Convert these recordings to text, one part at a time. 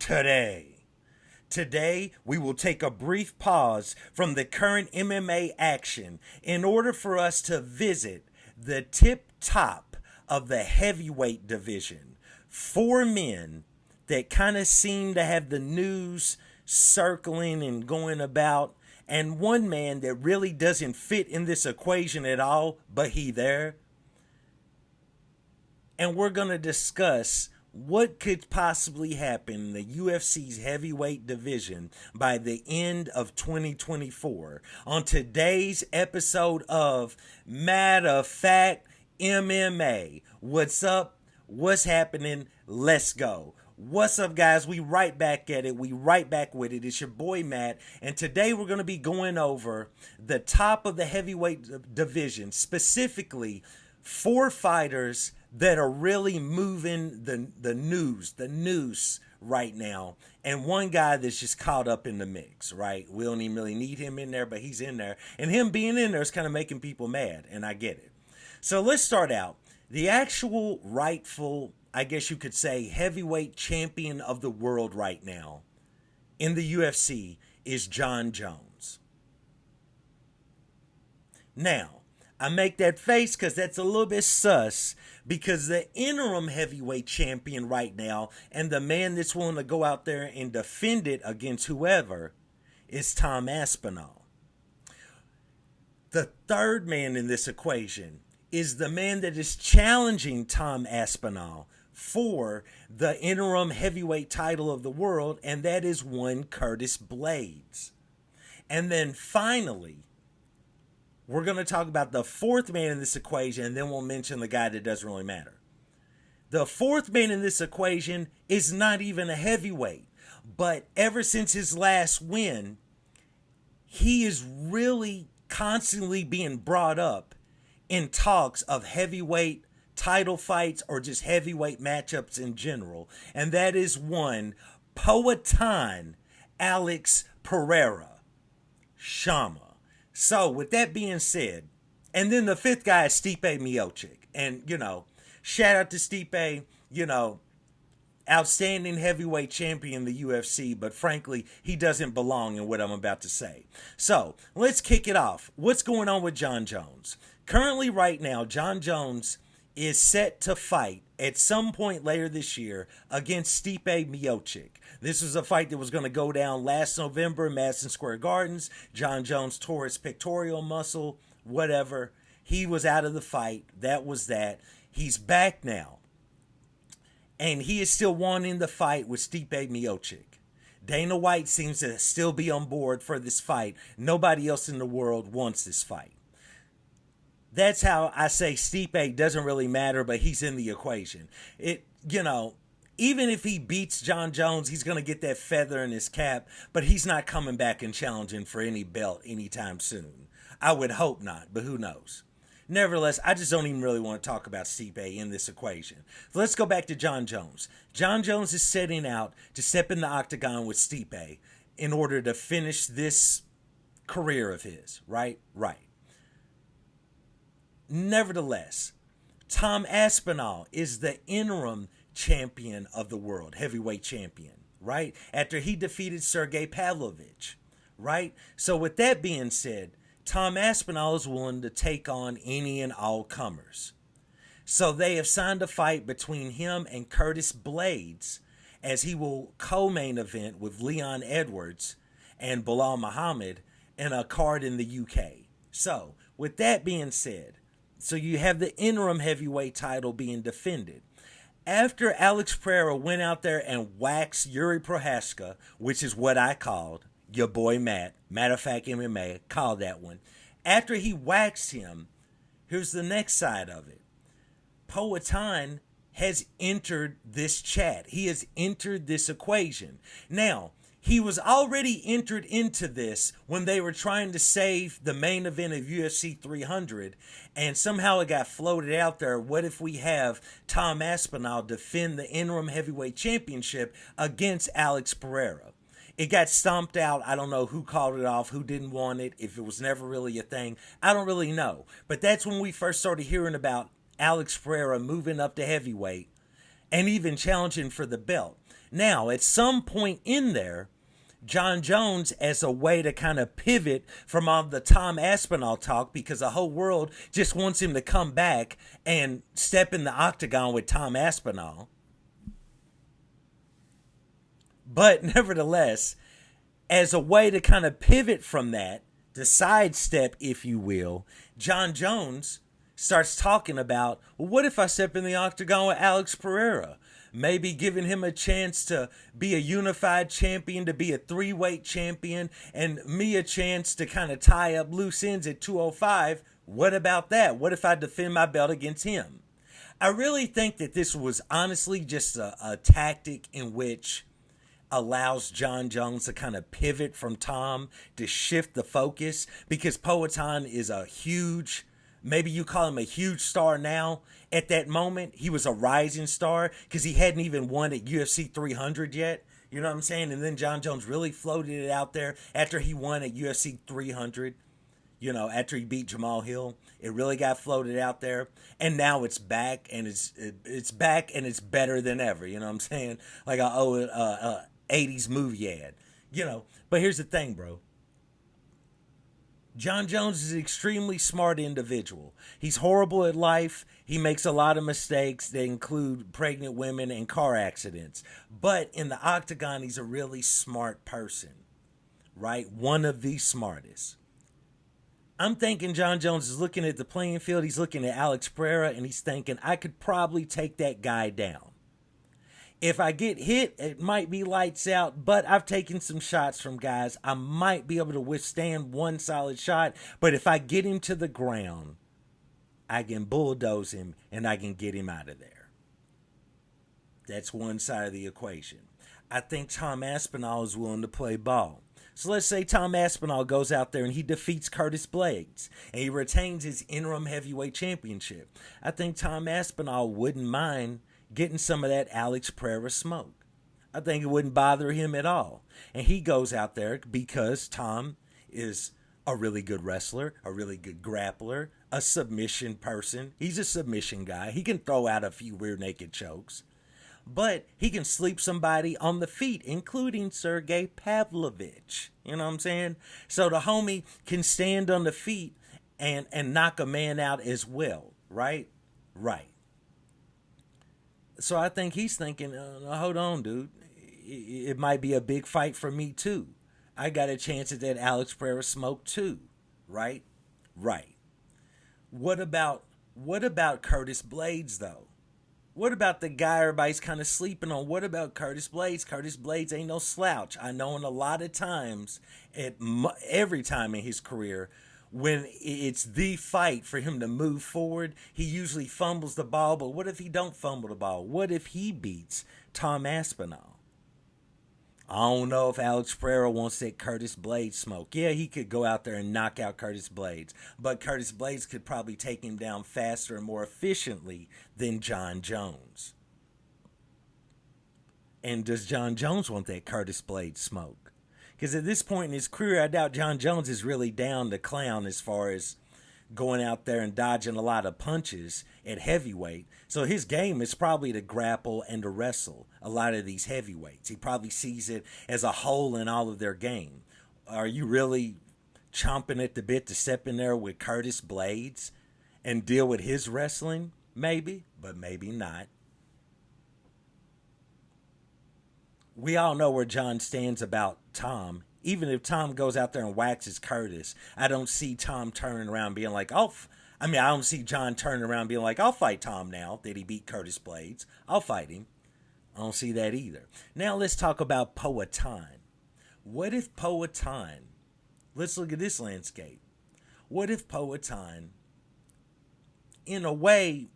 today. Today, we will take a brief pause from the current MMA action in order for us to visit the tip top of the heavyweight division. Four men that kind of seem to have the news circling and going about, and one man that really doesn't fit in this equation at all, but he there. And we're going to discuss what could possibly happen in the UFC's heavyweight division by the end of 2024 on today's episode of Matter of Fact MMA. What's up? What's happening? Let's go. What's up, guys? We right back at it. We right back with it. It's your boy Matt, and today we're going to be going over the top of the heavyweight division, specifically four fighters that are really moving the news right now, and one guy that's just caught up in the mix, right? We don't even really need him in there, but he's in there, and him being in there is kind of making people mad, and I get it. So let's start out. The actual rightful, I guess you could say, heavyweight champion of the world right now in the UFC is Jon Jones. Now, I make that face because that's a little bit sus, because the interim heavyweight champion right now and the man that's willing to go out there and defend it against whoever is Tom Aspinall. The third man in this equation is the man that is challenging Tom Aspinall for the interim heavyweight title of the world, and that is one Curtis Blaydes. And then finally, we're going to talk about the fourth man in this equation, and then we'll mention the guy that doesn't really matter. The fourth man in this equation is not even a heavyweight, but ever since his last win, he is really constantly being brought up in talks of heavyweight title fights or just heavyweight matchups in general, and that is one Poatan Alex Pereira, Chama. So, with that being said, and then the fifth guy is Stipe Miocic. And, shout out to Stipe, outstanding heavyweight champion in the UFC, but frankly, he doesn't belong in what I'm about to say. So, let's kick it off. What's going on with Jon Jones? Currently, right now, Jon Jones is set to fight at some point later this year against Stipe Miocic. This was a fight that was going to go down last November in Madison Square Gardens. Jon Jones tore his pectoral muscle, whatever. He was out of the fight. That was that. He's back now. And he is still wanting the fight with Stipe Miocic. Dana White seems to still be on board for this fight. Nobody else in the world wants this fight. That's how I say Stipe doesn't really matter, but he's in the equation. Even if he beats Jon Jones, he's going to get that feather in his cap, but he's not coming back and challenging for any belt anytime soon. I would hope not, but who knows? Nevertheless, I just don't even really want to talk about Stipe in this equation. So let's go back to Jon Jones. Jon Jones is setting out to step in the octagon with Stipe in order to finish this career of his, right? Right. Nevertheless, Tom Aspinall is the interim champion of the world, heavyweight champion, right? After he defeated Sergey Pavlovich, right? So with that being said, Tom Aspinall is willing to take on any and all comers. So they have signed a fight between him and Curtis Blaydes, as he will co-main event with Leon Edwards and Bilal Muhammad in a card in the UK. So with that being said, so you have the interim heavyweight title being defended. After Alex Pereira went out there and waxed Yuri Prohaska, which is what I called, your boy Matt, Matter of Fact MMA, called that one. After he waxed him, here's the next side of it. Poatan has entered this chat. He has entered this equation. Now, he was already entered into this when they were trying to save the main event of UFC 300, and somehow it got floated out there. What if we have Tom Aspinall defend the interim heavyweight championship against Alex Pereira? It got stomped out. I don't know who called it off, who didn't want it, if it was never really a thing. I don't really know. But that's when we first started hearing about Alex Pereira moving up to heavyweight and even challenging for the belt. Now, at some point in there, John Jones, as a way to kind of pivot from all the Tom Aspinall talk, because the whole world just wants him to come back and step in the octagon with Tom Aspinall. But nevertheless, as a way to kind of pivot from that, to sidestep, if you will, John Jones starts talking about, well, what if I step in the octagon with Alex Pereira? Maybe giving him a chance to be a unified champion, to be a three-weight champion, and me a chance to kind of tie up loose ends at 205. What about that? What if I defend my belt against him? I really think that this was honestly just a tactic in which allows John Jones to kind of pivot from Tom, to shift the focus, because Poatan is a huge, maybe you call him a huge star now. At that moment, he was a rising star because he hadn't even won at UFC 300 yet. You know what I'm saying? And then John Jones really floated it out there after he won at UFC 300. You know, after he beat Jamal Hill, it really got floated out there, and now it's back, and it's back, and it's better than ever. You know what I'm saying? Like a 80s movie ad. You know, but here's the thing, bro. John Jones is an extremely smart individual. He's horrible at life. He makes a lot of mistakes that include pregnant women and car accidents. But in the octagon, he's a really smart person, right? One of the smartest. I'm thinking John Jones is looking at the playing field. He's looking at Alex Pereira, and he's thinking, I could probably take that guy down. If I get hit, it might be lights out, but I've taken some shots from guys. I might be able to withstand one solid shot, but if I get him to the ground, I can bulldoze him and I can get him out of there. That's one side of the equation. I think Tom Aspinall is willing to play ball. So let's say Tom Aspinall goes out there and he defeats Curtis Blaydes and he retains his interim heavyweight championship. I think Tom Aspinall wouldn't mind getting some of that Alex Pereira smoke. I think it wouldn't bother him at all. And he goes out there because Tom is a really good wrestler, a really good grappler, a submission person. He's a submission guy. He can throw out a few rear naked chokes. But he can sleep somebody on the feet, including Sergey Pavlovich. You know what I'm saying? So the homie can stand on the feet and knock a man out as well. Right? Right. So I think he's thinking, hold on, dude. It might be a big fight for me, too. I got a chance at that Alex Pereira smoke, too. Right? Right. What about Curtis Blaydes, though? What about the guy everybody's kind of sleeping on? What about Curtis Blaydes? Curtis Blaydes ain't no slouch. I know in a lot of times, every time in his career, when it's the fight for him to move forward, he usually fumbles the ball. But what if he don't fumble the ball? What if he beats Tom Aspinall? I don't know if Alex Pereira wants that Curtis Blaydes smoke. Yeah, he could go out there and knock out Curtis Blaydes. But Curtis Blaydes could probably take him down faster and more efficiently than John Jones. And does John Jones want that Curtis Blaydes smoke? Because at this point in his career, I doubt John Jones is really down to clown as far as going out there and dodging a lot of punches at heavyweight. So his game is probably to grapple and to wrestle a lot of these heavyweights. He probably sees it as a hole in all of their game. Are you really chomping at the bit to step in there with Curtis Blaydes and deal with his wrestling? Maybe, but maybe not. We all know where John stands about Tom. Even if Tom goes out there and waxes Curtis, I don't see Tom turning around being like, I don't see John turning around being like, I'll fight Tom now that he beat Curtis Blaydes. I'll fight him. I don't see that either. Now let's talk about Poatan. What if Poatan, let's look at this landscape. What if Poatan, in a way,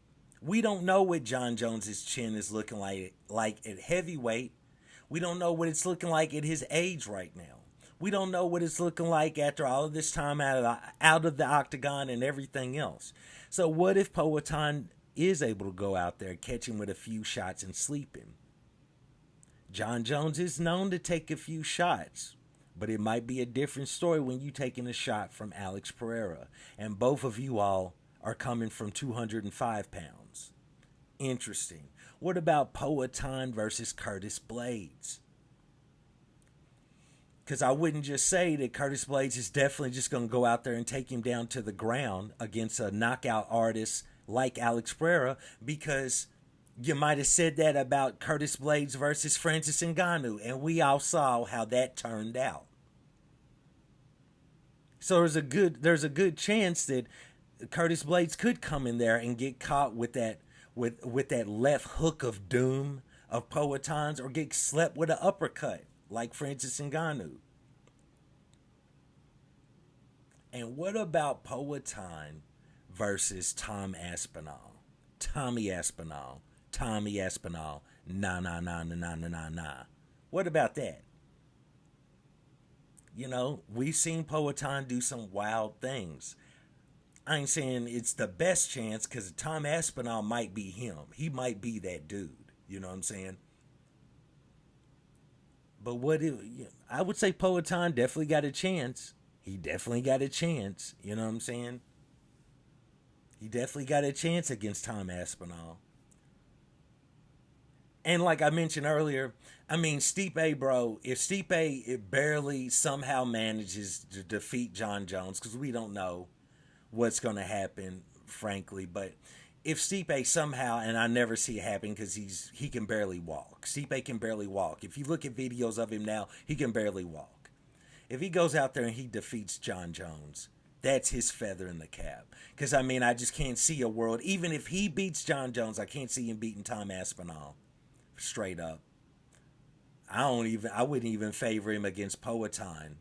we don't know what John Jones's chin is looking like at heavyweight. We don't know what it's looking like at his age right now. We don't know what it's looking like after all of this time out of the octagon and everything else. So what if Poatan is able to go out there, catch him with a few shots and sleep him? John Jones is known to take a few shots, but it might be a different story when you're taking a shot from Alex Pereira. And both of you all are coming from 205 pounds. Interesting. What about Poatan versus Curtis Blaydes? Because I wouldn't just say that Curtis Blaydes is definitely just going to go out there and take him down to the ground against a knockout artist like Alex Pereira, because you might have said that about Curtis Blaydes versus Francis Ngannou, and we all saw how that turned out. So there's a good chance that Curtis Blaydes could come in there and get caught with that left hook of doom of Poatan's, or get slept with an uppercut like Francis Ngannou. And what about Poatan versus Tom Aspinall? Tommy Aspinall. Tommy Aspinall. Nah, nah, nah, nah, nah, nah, nah. What about that? You know, we've seen Poatan do some wild things. I ain't saying it's the best chance, because Tom Aspinall might be him. He might be that dude. You know what I'm saying? But I would say Poatan definitely got a chance. He definitely got a chance. You know what I'm saying? He definitely got a chance against Tom Aspinall. And like I mentioned earlier, I mean, Stipe, bro, if Stipe it barely somehow manages to defeat John Jones, because we don't know what's going to happen, frankly, but if Stipe somehow, and I never see it happen because he can barely walk. Stipe can barely walk. If you look at videos of him now, he can barely walk. If he goes out there and he defeats John Jones, that's his feather in the cap. Because, I mean, I just can't see a world. Even if he beats John Jones, I can't see him beating Tom Aspinall. Straight up. I wouldn't even favor him against Poatan.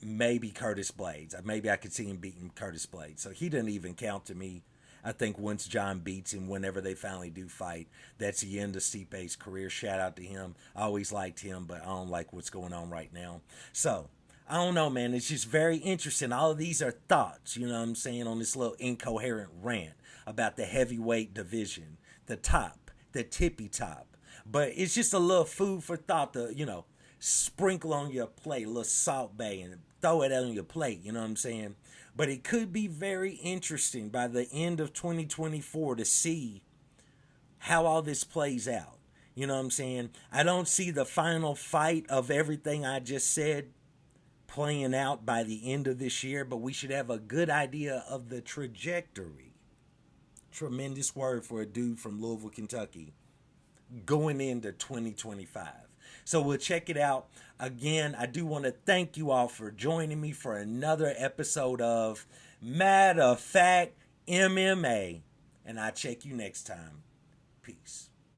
Maybe Curtis Blaydes. Maybe I could see him beating Curtis Blaydes. So he doesn't even count to me. I think once John beats him, whenever they finally do fight, that's the end of Stipe's career. Shout out to him. I always liked him, but I don't like what's going on right now. So, I don't know, man. It's just very interesting. All of these are thoughts, you know what I'm saying, on this little incoherent rant about the heavyweight division. The top, the tippy top. But it's just a little food for thought to, sprinkle on your plate, a little Salt Bay, and throw it on your plate, you know what I'm saying? But it could be very interesting by the end of 2024 to see how all this plays out. You know what I'm saying? I don't see the final fight of everything I just said playing out by the end of this year, but we should have a good idea of the trajectory. Tremendous word for a dude from Louisville, Kentucky, going into 2025. So we'll check it out. Again, I do want to thank you all for joining me for another episode of Matter of Fact MMA. And I'll check you next time. Peace.